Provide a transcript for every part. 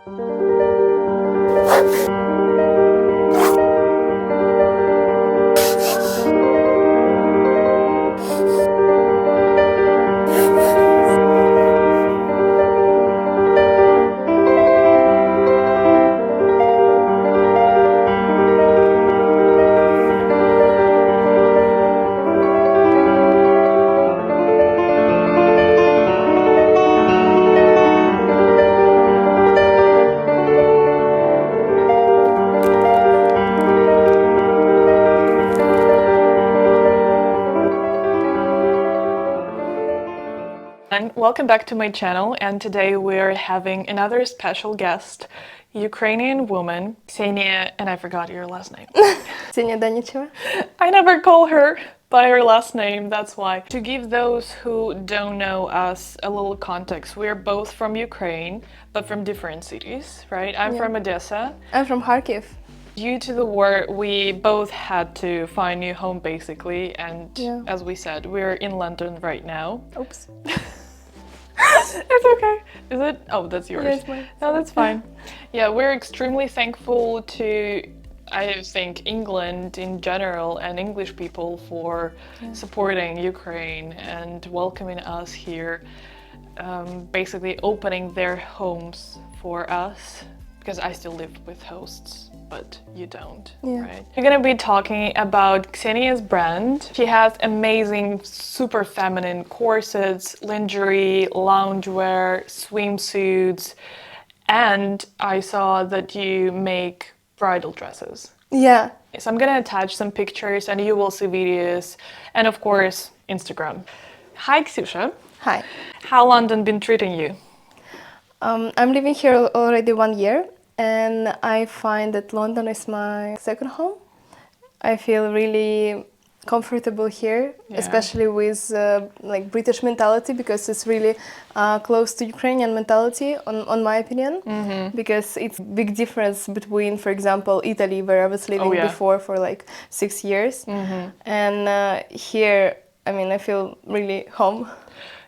And welcome back to my channel, and today we're having another special guest, Ukrainian woman, Kсения, and I forgot your last name. Ксения, да, ничего. I never call her by her last name, that's why. To give those who don't know us a little context, we're both from Ukraine, but from different cities, right? I'm from Odessa. I'm from Kharkiv. Due to the war, we both had to find new home basically, and as we said, we're in London right now. Oops. It's okay. Is it? Oh, that's yours. Yeah, it's mine. No, that's fine. Yeah, we're extremely thankful to, I think, England in general and English people for supporting Ukraine and welcoming us here, basically opening their homes for us, because I still live with hosts. But you don't, right? We're gonna be talking about Ksenia's brand. She has amazing, super feminine corsets, lingerie, loungewear, swimsuits, and I saw that you make bridal dresses. Yeah. So I'm gonna attach some pictures and you will see videos, and of course, Instagram. Hi, Ksyusha. Hi. How London been treating you? I'm living here already 1 year. And I find that London is my second home. I feel really comfortable here, especially with like British mentality, because it's really close to Ukrainian mentality, on my opinion. Because it's a big difference between, for example, Italy, where I was living before for like 6 years, and here, I mean, I feel really home.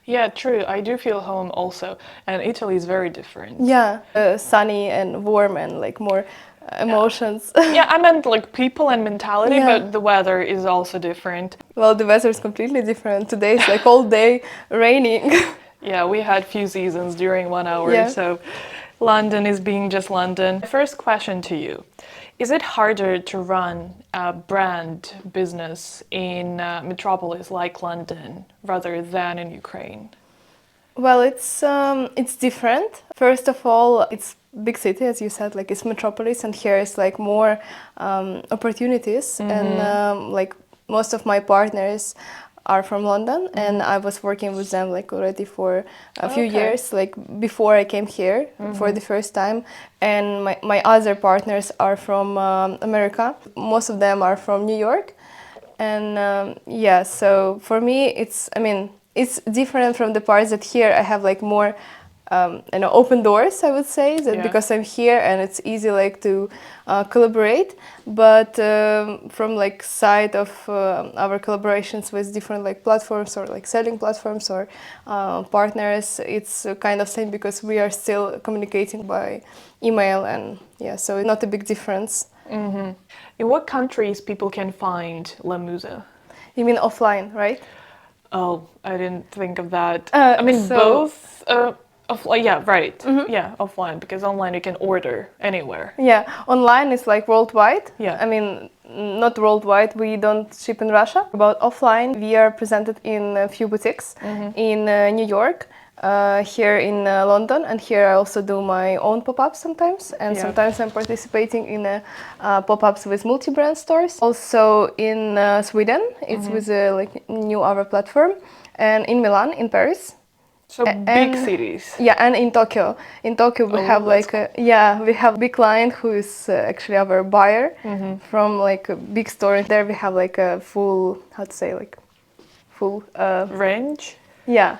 Yeah, true. I do feel home also, and Italy is very different. Yeah, sunny and warm and like more emotions. Yeah, I meant like people and mentality, but the weather is also different. Well, the weather is completely different. Today it's like all day raining. Yeah, we had few seasons during 1 hour, so London is being just London. First question to you. Is it harder to run a brand business in a metropolis like London rather than in Ukraine? Well, it's different. First of all, it's big city, as you said, like it's metropolis, and here is like more opportunities, and like most of my partners are from London, and I was working with them like already for a few years, like before I came here for the first time. And my other partners are from America. Most of them are from New York, and yeah. So for me, it's different from the parts that here I have like more open doors, I would say, that because I'm here and it's easy like to collaborate. But from like side of our collaborations with different like platforms or like selling platforms or partners, it's kind of same, because we are still communicating by email, and so it's not a big difference. In what countries people can find La Musa? You mean offline, right? Oh, I didn't think of that. I mean, both. Offline, yeah, right. Yeah, offline, because online you can order anywhere. Yeah, online is like worldwide. Yeah. I mean, not worldwide, we don't ship in Russia. About offline, we are presented in a few boutiques in New York, here in London, and here I also do my own pop-ups sometimes, and sometimes I'm participating in pop-ups with multi-brand stores. Also in Sweden, it's with a like new our platform, and in Milan, in Paris. So big cities. Yeah, and in Tokyo. In Tokyo we have like we have a big client who is actually our buyer from like a big store. There we have like a full, how to say, like full range? Yeah.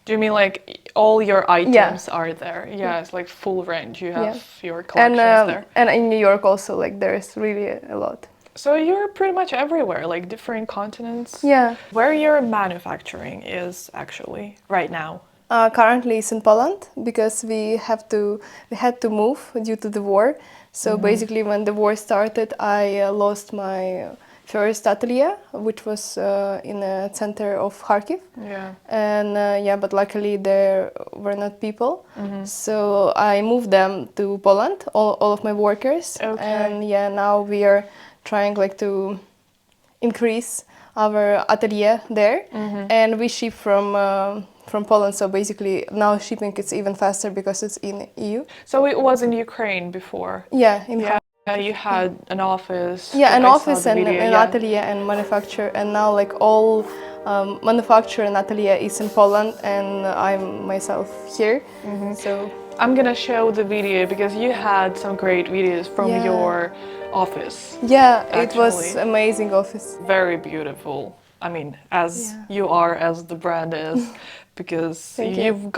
Do you mean like all your items are there? Yeah, it's like full range. You have your collections there. And in New York also, like there's really a lot. So you're pretty much everywhere, like different continents. Yeah. Where your manufacturing is actually right now? Currently, it's in Poland because we had to move due to the war. So basically, when the war started, I lost my first atelier, which was in the center of Kharkiv. Yeah. And but luckily there were not people, so I moved them to Poland, all of my workers. Okay. And now we are trying like to increase our atelier there, and we ship from Poland. So basically now shipping is even faster because it's in EU. So it was in Ukraine before. Yeah, in Yeah. You had an office. Yeah, an I saw office the and video, an yeah. atelier and manufacture, and now like all manufacture and atelier is in Poland, and I'm myself here. So I'm gonna show the video because you had some great videos from Yeah. your office. yeah, it was Actually. amazing office. Very beautiful. I mean, as Yeah. you are, as the brand is, because Thank you. you've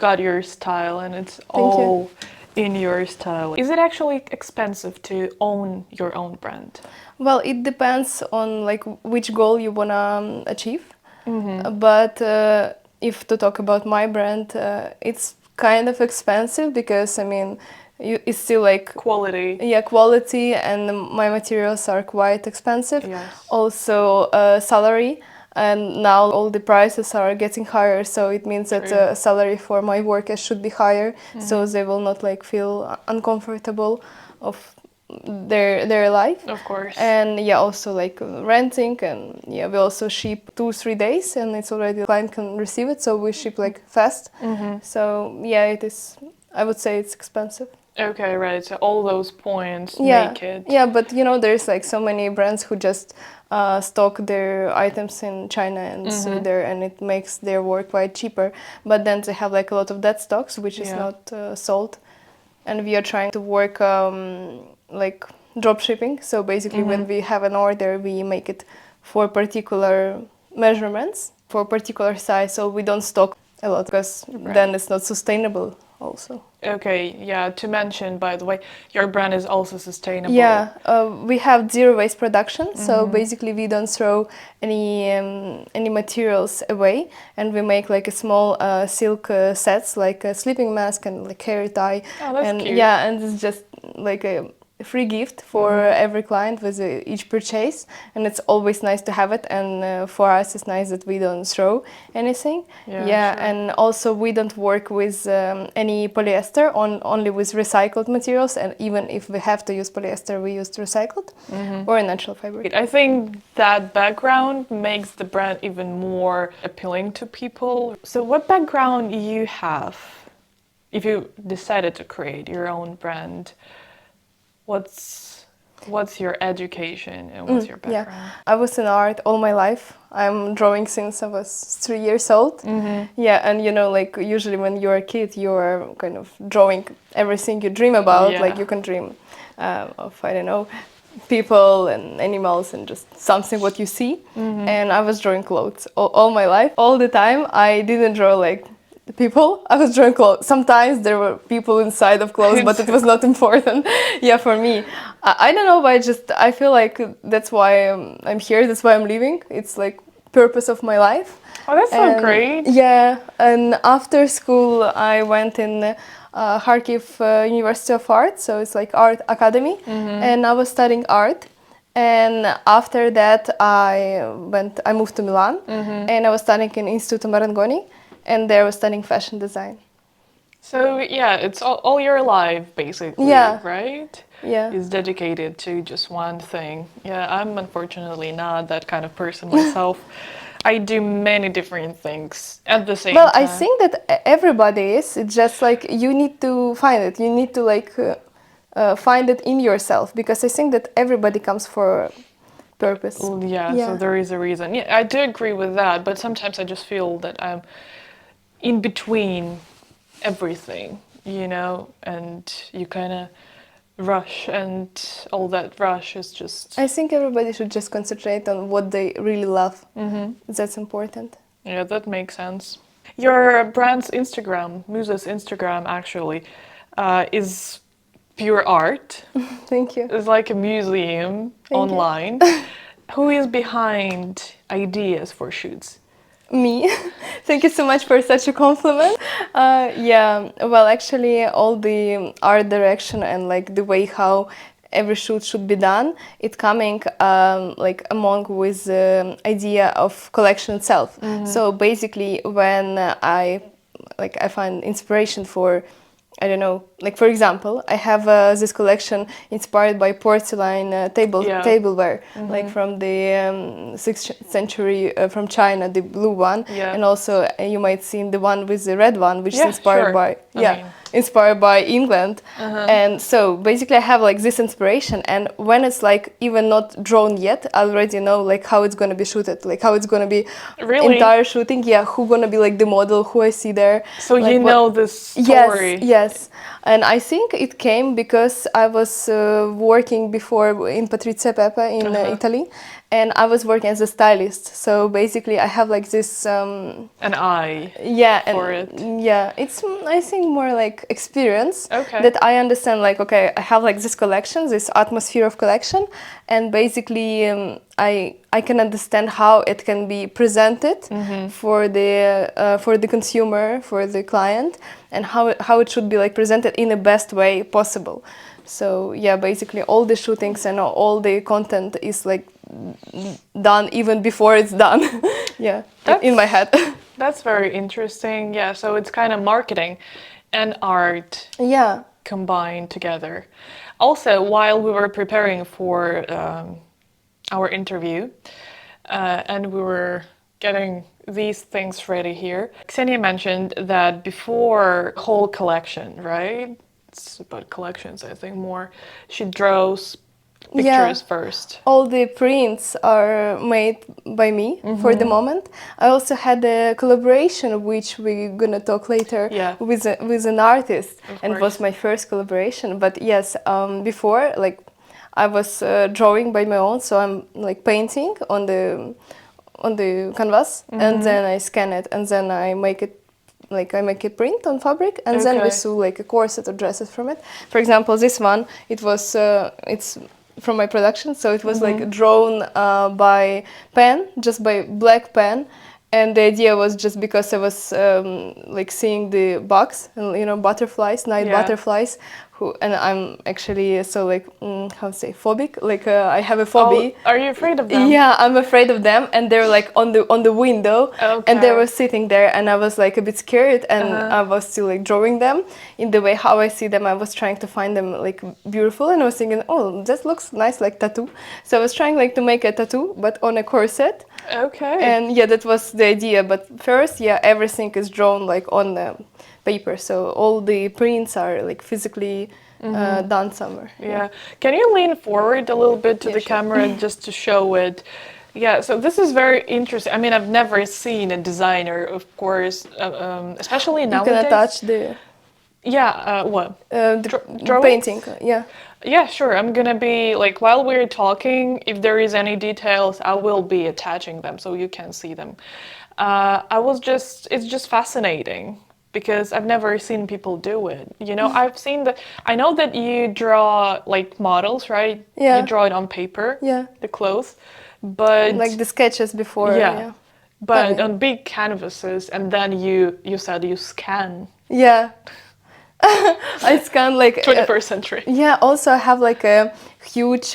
got your style, and it's Thank you. all in your style. Is it actually expensive to own your own brand? Well, it depends on like which goal you wanna achieve. But if to talk about my brand, it's kind of expensive because I mean, it's still like Quality. quality, and my materials are quite expensive. Yes. Also, salary, and now all the prices are getting higher, so it means that True. salary for my workers should be higher, so they will not like feel uncomfortable of their life. Of course. And also like renting, and we also ship 2-3 days, and it's already the client can receive it, so we ship like fast. So it is. I would say it's expensive. Okay, right. So all those points make it. Yeah, but there's like so many brands who just stock their items in China and sell there, and it makes their work quite cheaper. But then they have like a lot of dead stocks, which is not sold. And we are trying to work like drop shipping. So basically, when we have an order, we make it for particular measurements, for particular size. So we don't stock a lot because then it's not sustainable also. Okay, yeah, to mention, by the way, your brand is also sustainable. Yeah, we have zero waste production, so basically we don't throw any materials away, and we make like a small silk sets, like a sleeping mask and like hair tie. Oh, that's and cute. Yeah, and it's just like a free gift for every client with each purchase, and it's always nice to have it. And for us, it's nice that we don't throw anything. Yeah, sure. And also we don't work with any polyester, only with recycled materials. And even if we have to use polyester, we use recycled or natural fiber. I think that background makes the brand even more appealing to people. So what background you have if you decided to create your own brand? What's your education and what's your background? Yeah, I was in art all my life. I'm drawing since I was 3 years old. Yeah, and like usually when you're a kid, you're kind of drawing everything you dream about. Yeah. Like you can dream of, I don't know, people and animals and just something what you see. And I was drawing clothes all my life. All the time I didn't draw like the people. I was drawing clothes. Sometimes there were people inside of clothes, but it was not important. Yeah, for me, I don't know, but I feel like that's why I'm here. That's why I'm living. It's like purpose of my life. Oh, that's so great. Yeah, and after school I went in Kharkiv University of Art, so it's like art academy, and I was studying art. And after that I moved to Milan, and I was studying in Instituto Marangoni, and there I was studying fashion design. So yeah, it's all your life basically, right? Yeah. Is dedicated to just one thing. Yeah, I'm unfortunately not that kind of person myself. I do many different things at the same time. Well, I think that everybody is. It's just like you need to find it. You need to like find it in yourself, because I think that everybody comes for a purpose. Yeah, so there is a reason. Yeah, I do agree with that, but sometimes I just feel that I'm in between everything, and you kind of rush, and all that rush is just... I think everybody should just concentrate on what they really love. That's important. Yeah, that makes sense. Your brand's Instagram, Muse's Instagram actually, is pure art. Thank you. It's like a museum online. Who is behind ideas for shoots? Me. Thank you so much for such a compliment. Yeah, well, actually, all the art direction and like the way how every shoot should be done, it coming like among with the idea of collection itself. So basically, when I find inspiration for, I don't know, like for example, I have this collection inspired by porcelain tableware, like from the 6th century from China, the blue one, and also you might see the one with the red one, which is inspired by inspired by England. And so basically I have like this inspiration, and when it's like even not drawn yet, I already know like how it's gonna be shooted, like how it's gonna be entire shooting, who gonna be like the model, who I see there. So like, you know this story. Yes. And I think it came because I was working before in Patrizia Peppa in Italy, and I was working as a stylist. So basically I have like this an eye for it. Yeah, it's I think more like experience that I understand, like okay, I have like this collection, this atmosphere of collection, and basically I can understand how it can be presented for the consumer, for the client, and how it should be like presented in the best way possible. So yeah, basically all the shootings and all the content is like done even before it's done. In my head. That's very interesting. Yeah, so it's kind of marketing and art combined together. Also, while we were preparing for our interview and we were getting these things ready here, Ksenia mentioned that before whole collection, right? It's about collections, I think, more. She draws pictures first. All the prints are made by me for the moment. I also had a collaboration, which we're gonna talk later, with an artist, and it was my first collaboration. But yes, before, like, I was drawing by my own, so I'm like painting on the canvas, and then I scan it, and then I make it. Like I make a print on fabric, and then we sew like a corset or dresses from it. For example, this one, it was it's from my production, so it was like drawn by pen, just by black pen, and the idea was just because I was like seeing the bugs and butterflies, night butterflies, and I'm actually so like how to say phobic, like I have a phobia. Oh, are you afraid of them? Yeah, I'm afraid of them, and they're like on the window, and they were sitting there, and I was like a bit scared, and I was still like drawing them in the way how I see them. I was trying to find them like beautiful, and I was thinking, oh, this looks nice, like tattoo. So I was trying like to make a tattoo, but on a corset. And that was the idea. But first, everything is drawn like on the paper, so all the prints are like physically done somewhere. Can you lean forward a little bit to the camera just to show it? So this is very interesting. I mean, I've never seen a designer, of course, especially nowadays. You can attach the the painting. Yeah, sure. I'm gonna be like, while we're talking, if there is any details, I will be attaching them so you can see them. It's just fascinating, because I've never seen people do it. I know that you draw like models, right? You draw it on paper, the clothes, but like the sketches before. But on big canvases, and then you said you scan. I scan like 21st century. Also I have like a huge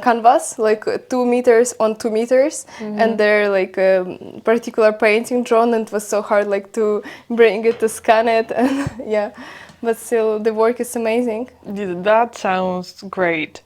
canvas, like 2 meters on 2 meters, and they're like a particular painting drawn, and it was so hard like to bring it to scan it, and but still the work is amazing. That sounds great.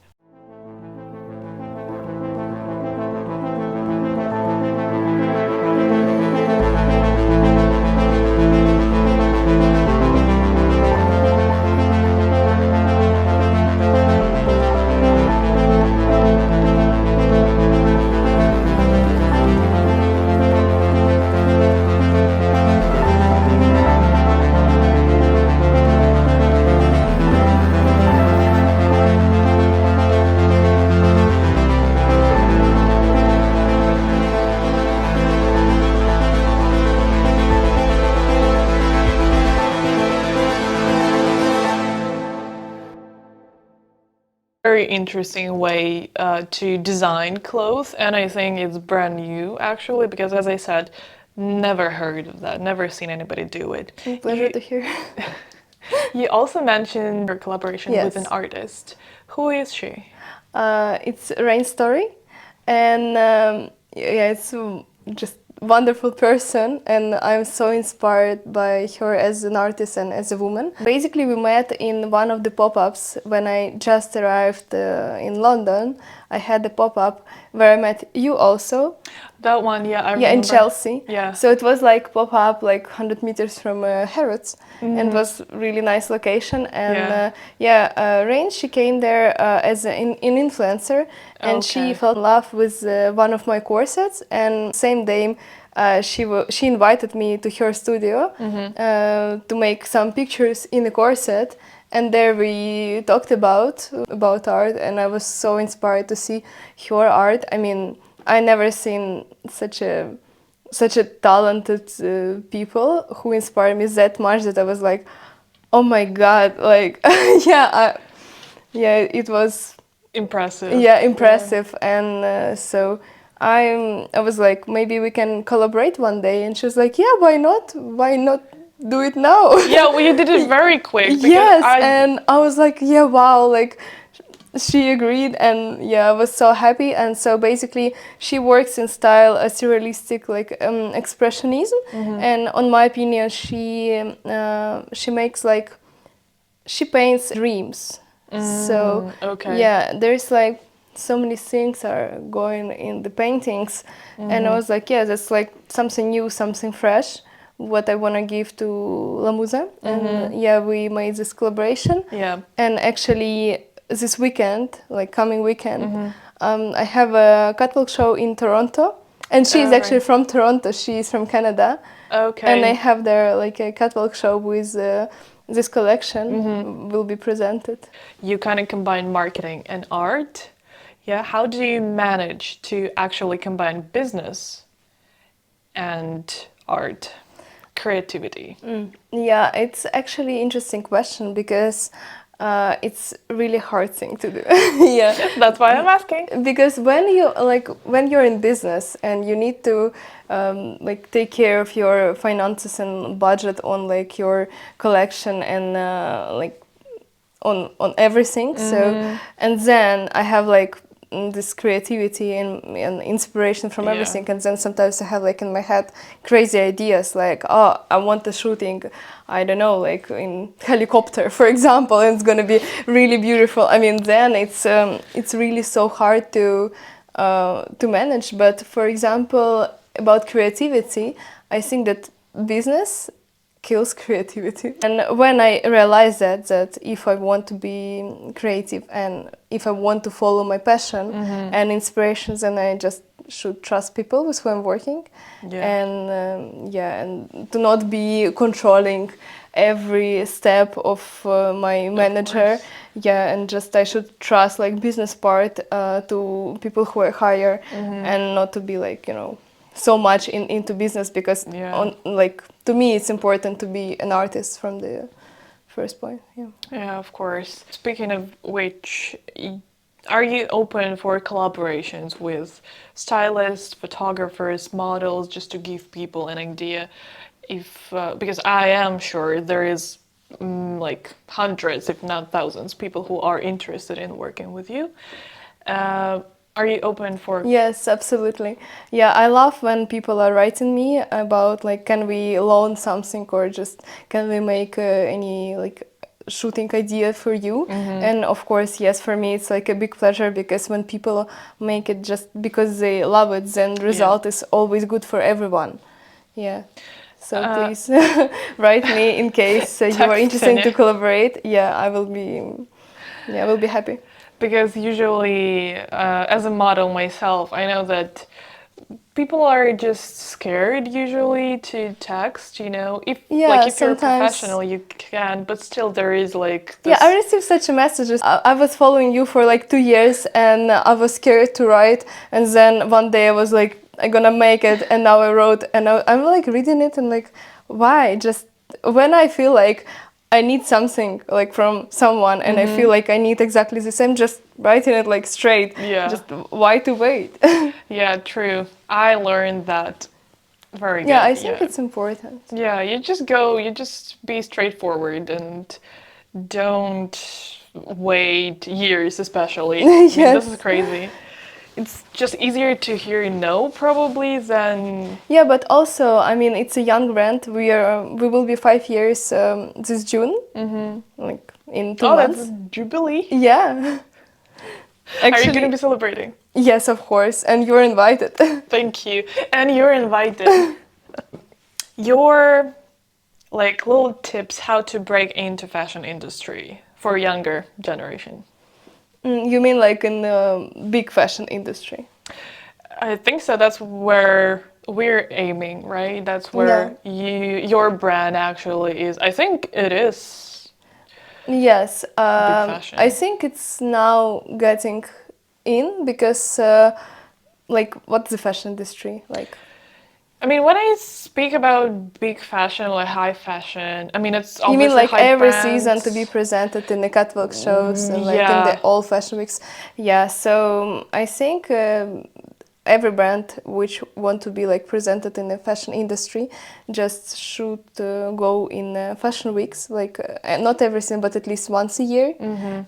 Very interesting way to design clothes, and I think it's brand new actually, because as I said, Never heard of that. Never seen anybody do it. Pleasure to hear. You also mentioned your collaboration with an Yes. artist. Who is she? It's Rain's story, and yeah, it's just wonderful person, and I'm so inspired by her as an artist and as a woman. Basically, we met in one of the pop-ups when I just arrived in London. I had a pop-up where I met you also. That one, yeah, I remember. Yeah, in Chelsea. Yeah. So it was like pop-up, like 100 meters from Harrods, and it was really nice location. And Rain, she came there as an influencer, and she fell in love with one of my corsets. And same day, she invited me to her studio to make some pictures in the corset. And there we talked about art, and I was so inspired to see her art. I mean, I never seen such a talented people who inspired me that much that I was like, oh my god, like it was impressive. Yeah, impressive, and so I was like, maybe we can collaborate one day, and she was like, yeah, why not? Why not do it now? Yeah, well, you did it very quick. Yes, and I was like, yeah, wow, like. She agreed, and yeah, I was so happy. And so basically, she works in style surrealistic, like expressionism. And on my opinion, she makes like she paints dreams. So yeah, there's like so many things are going in the paintings, and I was like, yeah, that's like something new, something fresh. What I want to give to La Musa, and yeah, we made this collaboration. Yeah, and actually. This weekend, like coming weekend, I have a catwalk show in Toronto, and she's actually from Toronto. She's from Canada. Okay. And I have there like a catwalk show with this collection will be presented. You kind of combine marketing and art. Yeah. How do you manage to actually combine business and art, creativity? Yeah, it's actually interesting question because. It's really hard thing to do. Yeah, that's why I'm asking. Because when you're in business and you need to like take care of your finances and budget on like your collection and like on everything. So and then I have like this creativity and inspiration from everything, and then sometimes I have like in my head crazy ideas like, oh, I want a shooting, I don't know, like in helicopter, for example, and it's gonna be really beautiful. I mean, then it's really so hard to manage. But for example, about creativity, I think that business kills creativity. And when I realized that if I want to be creative and if I want to follow my passion and inspirations, then I just should trust people with who I'm working, and and to not be controlling every step of my manager. And just I should trust like business part to people who I hire, and not to be like, you know, so much into business, because like to me it's important to be an artist from the first point. Yeah, of course. Speaking of which, are you open for collaborations with stylists, photographers, models, just to give people an idea? If because I am sure there is like hundreds, if not thousands, people who are interested in working with you. Are you open for? Yes, absolutely. Yeah, I love when people are writing me about like, can we loan something, or just can we make any like shooting idea for you? And of course, yes, for me it's like a big pleasure, because when people make it just because they love it, then the result is always good for everyone. Yeah. So please write me in case you are interested to collaborate. Yeah, I will be happy. Because usually, as a model myself, I know that people are just scared usually to text, you know. If you're a professional, you can, but still there is like this... Yeah, I received such messages. I was following you for like 2 years, and I was scared to write, and then one day I was like, I'm gonna make it, and now I wrote, and I'm like reading it and like, why? Just when I feel like I need something like from someone, and I feel like I need exactly the same, just writing it like straight. Yeah. Just why to wait? Yeah, true. I learned that Very good. Yeah, I think it's important. Yeah, you just be straightforward and don't wait years, especially. I mean, Yes. this is crazy. It's just easier to hear no probably than Yeah, but also, I mean, it's a young brand. We will be 5 years this June, like in 2 months. that's Jubilee. Yeah. Are you going to be celebrating? Yes, of course, and you're invited. Thank you. And you're invited. Your like little tips how to break into fashion industry for younger generation. You mean like in the big fashion industry? I think so. That's where we're aiming, right? That's where your brand actually is. I think it is. Yes, fashion. I think it's now getting in because, like, what's the fashion industry like? I mean, when I speak about big fashion, like high fashion, I mean, it's obviously You mean like high every brands. season to be presented in the catwalk shows and like in yeah. the all fashion weeks? Yeah, so I think every brand which want to be like presented in the fashion industry just should go in fashion weeks, like not everything, but at least once a year.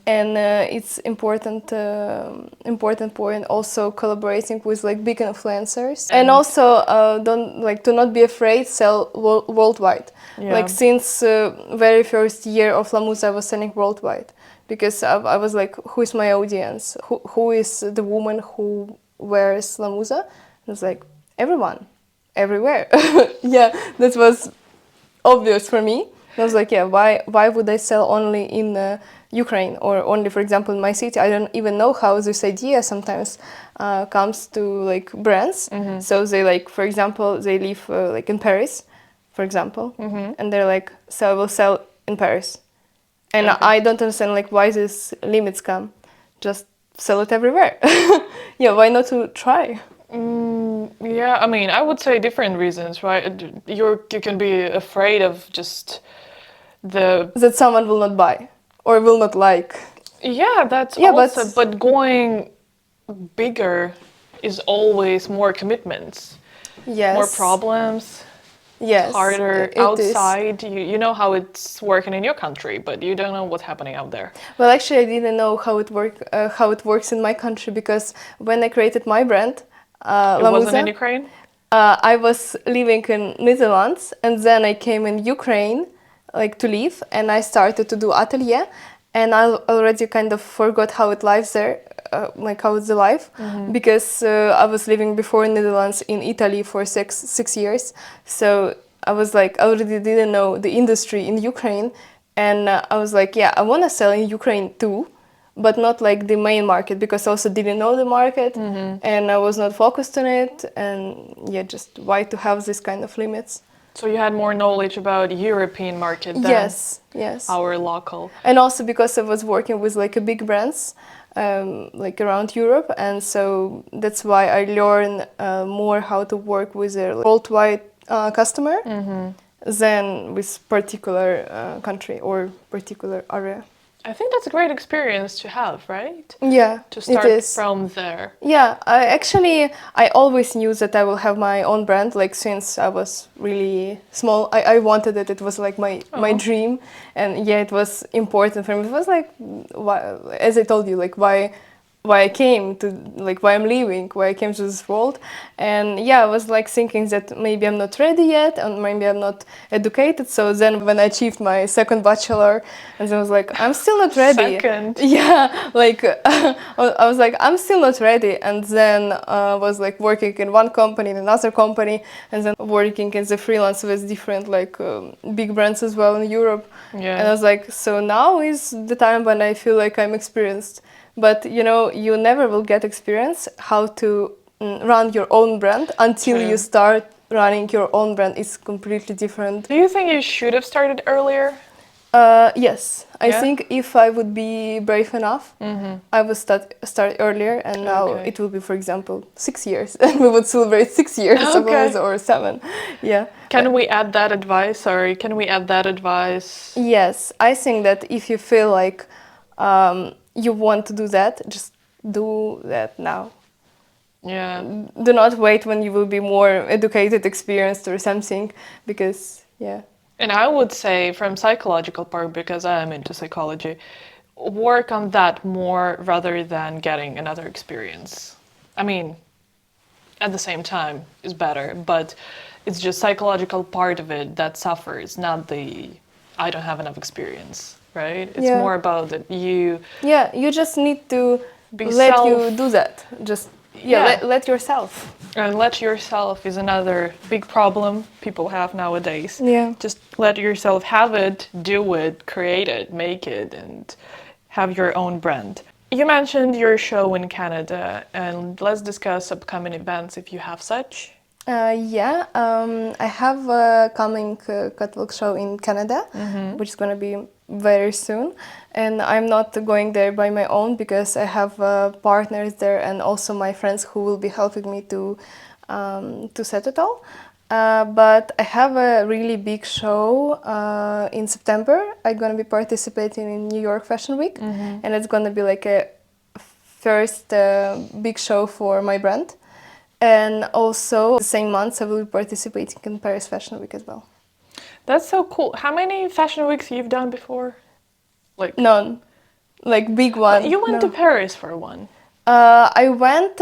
And it's important point also collaborating with like big influencers, and also do not be afraid sell worldwide. Like since very first year of Lamuza I was selling worldwide, because I was like, who is my audience, who is the woman who wears Lamuza? It's like everyone, everywhere. Yeah, that was obvious for me. I was like, yeah, why would I sell only in Ukraine or only, for example, in my city? I don't even know how this idea sometimes comes to like brands. So they like, for example, they live like in Paris, for example, and they're like, so I will sell in Paris. And I don't understand like why these limits come. Just sell it everywhere. Yeah, why not to try? Yeah, I mean, I would say different reasons, right? You can be afraid of just that someone will not buy or will not like. Yeah, that's also. But going bigger is always more commitments. Yes. More problems. Yes. Harder outside. You know how it's working in your country, but you don't know what's happening out there. Well, actually, I didn't know how it works in my country, because when I created my brand, It wasn't in Ukraine? I was living in Netherlands, and then I came in Ukraine, like to live, and I started to do atelier, and I already kind of forgot how it lives there, like how it's the life, because I was living before in Netherlands in Italy for six years, so I was like, I already didn't know the industry in Ukraine, and I was like, yeah, I want to sell in Ukraine too, but not like the main market, because I also didn't know the market, and I was not focused on it, and yeah, just why to have this kind of limits. So you had more knowledge about European market than yes our local. And also because I was working with like a big brands like around Europe, and so that's why I learned more how to work with a worldwide customer than with particular country or particular area. I think that's a great experience to have, right? Yeah, to start from there. Yeah, I always knew that I will have my own brand, like since I was really small. I wanted it. It was like my dream, and yeah, it was important for me. It was like, as I told you, like why I came to, like why I'm leaving, why I came to this world. And yeah, I was like thinking that maybe I'm not ready yet, and maybe I'm not educated. So then when I achieved my second bachelor, and then I was like, I'm still not ready. Second. Yeah, like I was like, I'm still not ready. And then I was like working in one company, in another company, and then working as a freelance with different like big brands as well in Europe. Yeah. And I was like, so now is the time when I feel like I'm experienced. But you know, you never will get experience how to run your own brand until you start running your own brand. It's completely different. Do you think you should have started earlier? Yes, I think if I would be brave enough, I would start earlier, and now it will be, for example, 6 years, and we would celebrate 6 years, suppose, or 7. Yeah. Can we add that advice? Sorry, can we add that advice? Yes, I think that if you feel like you want to do that, just do that now. Yeah. Do not wait when you will be more educated, experienced or something, because And I would say from psychological part, because I am into psychology, work on that more rather than getting another experience. I mean, at the same time is better, but it's just psychological part of it that suffers, not the I don't have enough experience, right? It's more about that you you just need to be let self, you do that. Just let yourself. and let yourself is another big problem people have nowadays. Yeah. Just let yourself have it, do it, create it, make it, and have your own brand. You mentioned your show in Canada, and let's discuss upcoming events if you have such. I have a coming catwalk show in Canada, which is going to be very soon. And I'm not going there by my own because I have partners there and also my friends who will be helping me to set it all. But I have a really big show in September. I'm going to be participating in New York Fashion Week, and it's going to be like a first big show for my brand. And also, the same month, I will be participating in Paris Fashion Week as well. That's so cool. How many fashion weeks you've done before? Like none, like big one. You went to Paris for one. I went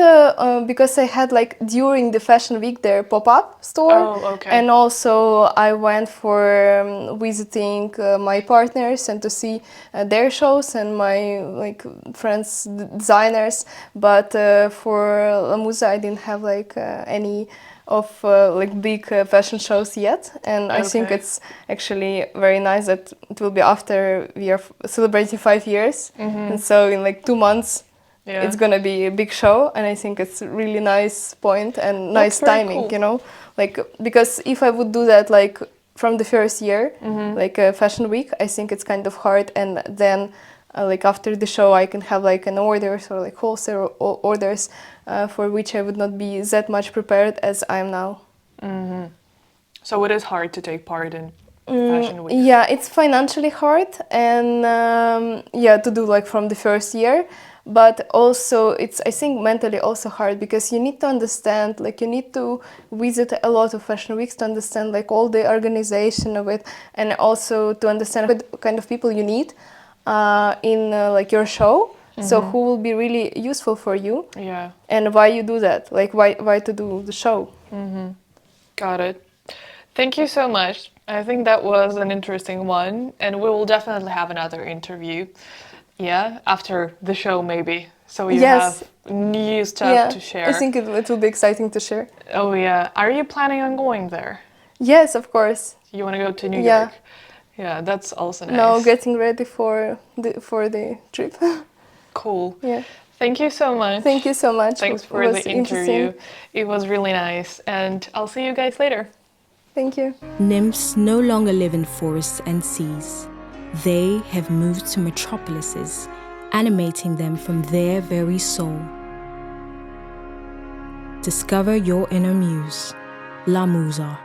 because I had like during the fashion week their pop-up store. Oh, okay. And also I went for visiting my partners and to see their shows and my like friends designers. But for La Musa I didn't have like any of like big fashion shows yet, and I think it's actually very nice that it will be after we are celebrating 5 years, and so in like 2 months. Yeah. It's gonna be a big show, and I think it's a really nice point and nice timing, cool. You know, like because if I would do that like from the first year, like a fashion week, I think it's kind of hard, and then like after the show I can have like an orders or like wholesale orders for which I would not be that much prepared as I am now. So it is hard to take part in fashion weeks. Yeah, it's financially hard, and to do like from the first year. But also it's, I think, mentally also hard because you need to understand, like you need to visit a lot of fashion weeks to understand like all the organization of it, and also to understand what kind of people you need in like your show. So who will be really useful for you, and why you do that, like why to do the show. Got it. Thank you so much. I think that was an interesting one, and we will definitely have another interview. Yeah, after the show maybe. So you have new stuff to share. I think it will be exciting to share. Oh yeah. Are you planning on going there? Yes, of course. You want to go to New York? Yeah, that's also nice. Now getting ready for the trip. Cool. Yeah. Thank you so much. Thank you so much. Thanks for the interview. It was really nice, and I'll see you guys later. Thank you. Nymphs no longer live in forests and seas. They have moved to metropolises, animating them from their very soul. Discover your inner muse, La Musa.